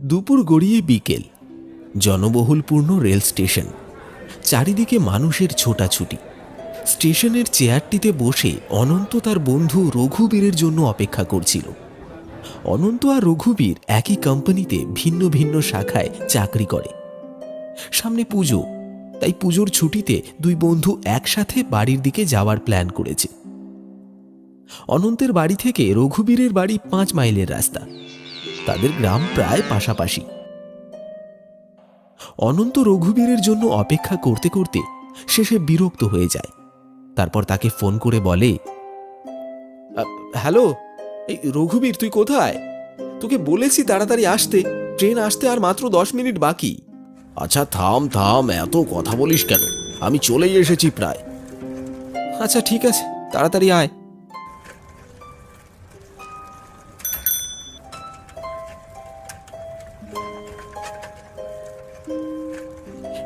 দুপুর গড়িয়ে বিকেল। জনবহুলপূর্ণ রেল স্টেশন, চারিদিকে মানুষের ছোটাছুটি। স্টেশনের চেয়ারটিতে বসে অনন্ত তার বন্ধু রঘুবীরের জন্য অপেক্ষা করছিল। অনন্ত আর রঘুবীর একই কোম্পানিতে ভিন্ন ভিন্ন শাখায় চাকরি করে। সামনে পুজো, তাই পুজোর ছুটিতে দুই বন্ধু একসাথে বাড়ির দিকে যাওয়ার প্ল্যান করেছে। অনন্তের বাড়ি থেকে রঘুবীরের বাড়ি 5 মাইলের রাস্তা। তাদের গ্রাম প্রায় পাশাপাশি। অনন্ত রঘুবীরের জন্য অপেক্ষা করতে করতে শেষে বিরক্ত হয়ে যায়। তারপর তাকে ফোন করে বলে, হ্যালো, এই রঘুবীর, তুই কোথায়? তোকে বলেছি তাড়াতাড়ি আসতে, ট্রেন আসতে আর মাত্র 10 মিনিট বাকি। আচ্ছা থাম থাম, এত কথা বলিস কেন? আমি চলেই এসেছি প্রায়। আচ্ছা ঠিক আছে, তাড়াতাড়ি আয়।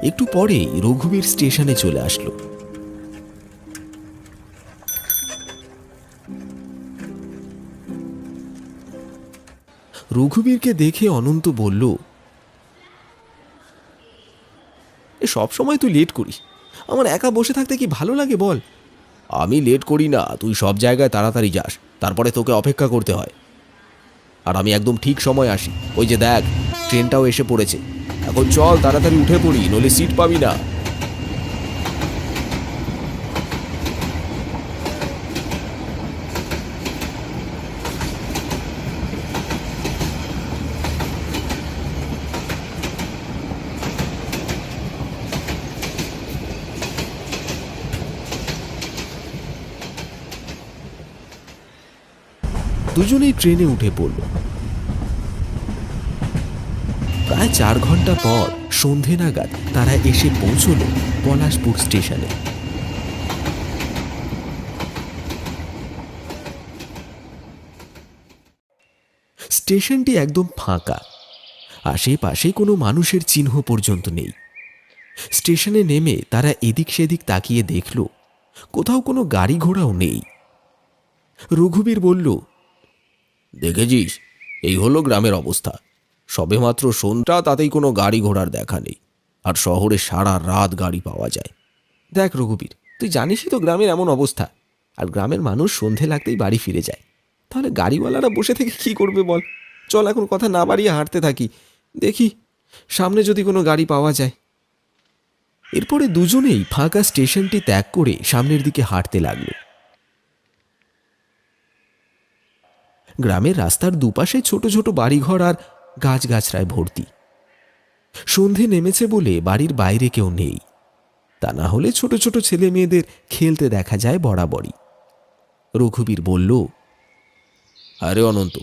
একটু পরেই রঘুবীর স্টেশনে চলে আসলো। রঘুবীরকে দেখে অনন্ত বলল, সব সময় তুই লেট করিস, আমার একা বসে থাকতে কি ভালো লাগে বল? আমি লেট করি না, তুই সব জায়গায় তাড়াতাড়ি যাস, তারপরে তোকে অপেক্ষা করতে হয়। আর আমি একদম ঠিক সময় আসি। ওই যে দেখ, ট্রেনটাও এসে পড়েছে। এখন চল তাড়াতাড়ি উঠে পড়ি, নইলে সিট পাবি না। দুজনেই ট্রেনে উঠে পড়ল। প্রায় 4 ঘন্টা পর সন্ধে নাগাদ তারা এসে পৌঁছল পলাশপুর স্টেশনে। স্টেশনটি একদম ফাঁকা, আশেপাশে কোনো মানুষের চিহ্ন পর্যন্ত নেই। স্টেশনে নেমে তারা এদিক সেদিক তাকিয়ে দেখল কোথাও কোনো গাড়ি ঘোড়াও নেই। রঘুবীর বলল, দেখেছিস, এই হলো গ্রামের অবস্থা। সবেমাত্র সন্ধ্যা, তাতেই কোনো গাড়ি ঘোড়ার দেখা নেই। আর শহরে সারা রাত গাড়ি পাওয়া যায়। দেখ রঘুবীর, তুই জানিসই তো গ্রামের এমন অবস্থা। আর গ্রামের মানুষ সন্ধে লাগতেই বাড়ি ফিরে যায়। তাহলে গাড়িওয়ালারা বসে থেকে কি করবে বল? চল এখন কথা না বাড়িয়ে হাঁটতে থাকি, দেখি সামনে যদি কোনো গাড়ি পাওয়া যায়। এরপরে দুজনেই ফাঁকা স্টেশনটি ত্যাগ করে সামনের দিকে হাঁটতে লাগলো। গ্রামের রাস্তার দুপাশে ছোট ছোট বাড়িঘর আর গাছগাছড়ায় ভর্তি। সন্ধে নেমেছে বলে বাড়ির বাইরে কেউ নেই, তা না হলে ছোট ছোট ছেলে মেয়েদের খেলতে দেখা যায় বরাবরই। রঘুবীর বলল, আরে অনন্ত,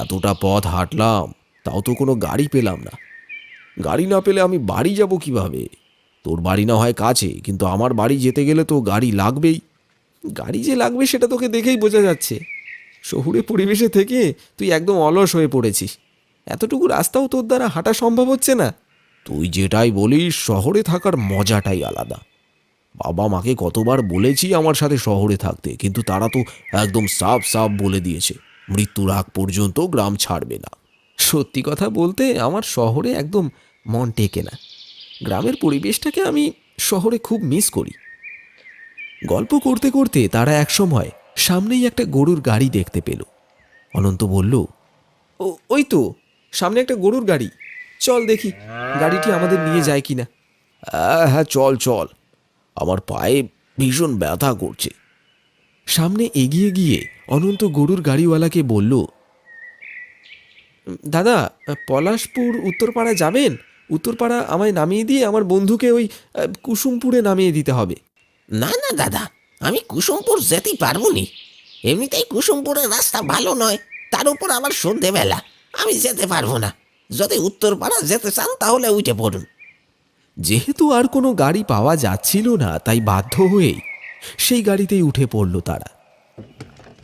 এতটা পথ হাঁটলাম, তাও তো কোনো গাড়ি পেলাম না। গাড়ি না পেলে আমি বাড়ি যাব কিভাবে? তোর বাড়ি না হয় কাছে, কিন্তু আমার বাড়ি যেতে গেলে তো গাড়ি লাগবেই। গাড়ি যে লাগবে সেটা তোকে দেখেই বোঝা যাচ্ছে। শহুরে পরিবেশে থেকে তুই একদম অলস হয়ে পড়েছিস। এতটুকু রাস্তাও তোর দ্বারা হাঁটা সম্ভব হচ্ছে না। তুই যেটাই বলিস, শহরে থাকার মজাটাই আলাদা। বাবা মাকে কতবার বলেছি আমার সাথে শহরে থাকতে, কিন্তু তারা তো একদম সাফ সাফ বলে দিয়েছে মৃত্যুর আগ পর্যন্ত গ্রাম ছাড়বে না। সত্যি কথা বলতে আমার শহরে একদম মন টেকে না। গ্রামের পরিবেশটাকে আমি শহরে খুব মিস করি। গল্প করতে করতে তারা একসময় সামনেই একটা গরুর গাড়ি দেখতে পেল। অনন্ত বলল, ওই তো সামনে একটা গরুর গাড়ি, চল দেখি গাড়িটি আমাদের নিয়ে যায় কিনা। হ্যাঁ চল চল, আমার পায়ে ভীষণ ব্যথা করছে। সামনে এগিয়ে গিয়ে অনন্ত গরুর গাড়িওয়ালাকে বলল, দাদা, পলাশপুর উত্তরপাড়া যাবেন? উত্তরপাড়া আমায় নামিয়ে দিয়ে আমার বন্ধুকে ওই কুসুমপুরে নামিয়ে দিতে হবে। না না দাদা, আমি কুসুমপুর যেতেই পারবো নি। এমনিতেই কুসুমপুরের রাস্তা ভালো নয়, তার উপর আবার সন্ধেবেলা, আমি যেতে পারবো না। যদি উত্তরপাড়া যেতে চান তাহলে উঠে পড়ুন। যেহেতু আর কোনো গাড়ি পাওয়া যাচ্ছিল না, তাই বাধ্য হয়েই সেই গাড়িতেই উঠে পড়ল তারা।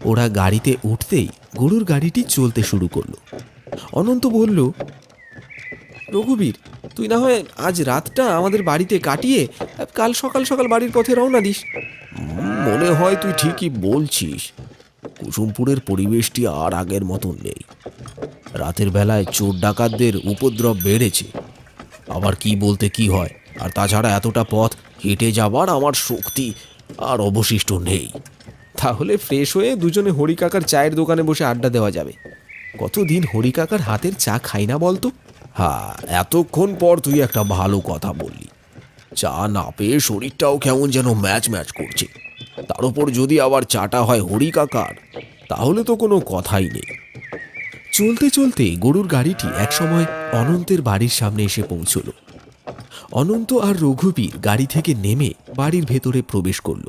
ওরা গাড়িতে উঠতেই গরুর গাড়িটি চলতে শুরু করলো। অনন্ত বলল, রঘুবীর, তুই না হয় আজ রাতটা আমাদের বাড়িতে কাটিয়ে কাল সকাল সকাল বাড়ির পথে রওনা দিস। মনে হয় তুই ঠিকই বলছিস। কুসুমপুরের পরিবেশটি আর আগের মতন নেই। রাতের বেলায় চোর ডাকাতদের উপদ্রব বেড়েছে। আবার কি বলতে কি হয়, আর তাছাড়া এতটা পথ হেঁটে যাবার আমার শক্তি আর অবশিষ্ট নেই। তাহলে ফ্রেশ হয়ে দুজনে হরি কাকার চায়ের দোকানে বসে আড্ডা দেওয়া যাবে। কতদিন হরি কাকার হাতের চা খাই না বলতো। হ্যাঁ, এতক্ষণ পর তুই একটা ভালো কথা বললি। চা না পেয়ে শরীরটাও কেমন যেন ম্যাচ ম্যাচ করছে। তার উপর যদি আবার চাটা হয় হরি কাকার, তাহলে তো কোনো কথাই নেই। চলতে চলতে গরুর গাড়িটি একসময় অনন্তের বাড়ির সামনে এসে পৌঁছল। অনন্ত আর রঘুবীর গাড়ি থেকে নেমে বাড়ির ভেতরে প্রবেশ করল।